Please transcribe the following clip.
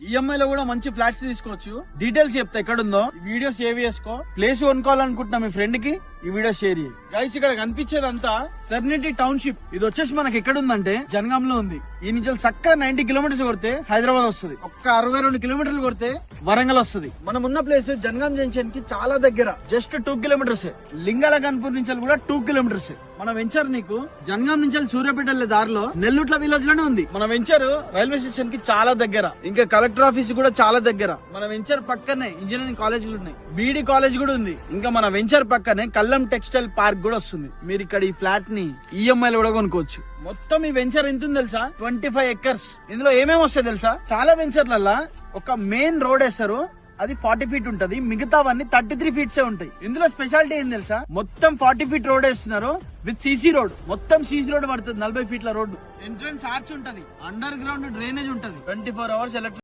EMI లో కూడా మంచి ఫ్లాట్స్ తీసుకోవచ్చు. డీటెయిల్స్ చెప్తా ఎక్కడుందో, వీడియో సేవ్ చేసుకో. ప్లేస్ కొనుక్కోవాలనుకుంటున్నా మీ ఫ్రెండ్ కి ఈ వీడియో షేర్ చేయి. గైస్ ఇక్కడ కనిపించేదంతా సెర్నిటీ టౌన్షిప్. ఇది వచ్చేసి మనకి ఎక్కడ ఉందంటే జనగాం లో ఉంది. ఈ నుంచి చక్కగా 90 కిలోమీటర్స్ కొడితే హైదరాబాద్ వస్తుంది. ఒక్క 62 కిలోమీటర్లు కొడితే వరంగల్ వస్తుంది. మనం ఉన్న ప్లేస్ జనగాం జంక్షన్ కి చాలా దగ్గర, జస్ట్ 2 కిలోమీటర్స్. లింగాల కన్పూర్ నుంచి కూడా 2 కిలోమీటర్స్. మన వెంచర్ నీకు జనగాం నుంచి సూర్యాపేట వెళ్లే దారిలో నెల్లుట్ల విలేజ్ లోనే ఉంది. మన వెంచర్ రైల్వే స్టేషన్ కి చాలా దగ్గర, ఇంకా కలెక్టర్ ఆఫీస్ కూడా చాలా దగ్గర. మన వెంచర్ పక్కనే ఇంజనీరింగ్ కాలేజీలు ఉన్నాయి, బీడీ కాలేజ్ కూడా ఉంది. ఇంకా మన వెంచర్ పక్కనే కల్లం టెక్స్టైల్ పార్క్ కూడా వస్తుంది. మీరు ఇక్కడ ఈ ఫ్లాట్ ని ఈఎంఐ లో కూడా కొనుక్కోవచ్చు. మొత్తం ఈ వెంచర్ ఎంత ఉంది తెలుసా? 25 ఎకర్స్. ఇందులో ఏమేమి వస్తాయి తెలుసా? చాలా వెంచర్లల్లా ఒక మెయిన్ రోడ్ వేస్తారు, అది 40 ఫీట్ ఉంటది. మిగతావన్నీ 33 ఫీట్స్ ఉంటాయి. ఇందులో స్పెషాలిటీ ఏం తెలుసా? మొత్తం 40 ఫీట్ రోడ్ వేస్తున్నారు విత్ సీసీ రోడ్. మొత్తం సీసీ రోడ్ పడుతుంది, 40 ఫీట్ల రోడ్డు. ఎంట్రన్స్ ఆర్చ్ ఉంటది, అండర్ గ్రౌండ్ డ్రైనేజ్ ఉంటది, 24 అవర్స్ ఎలక్ట్రిక్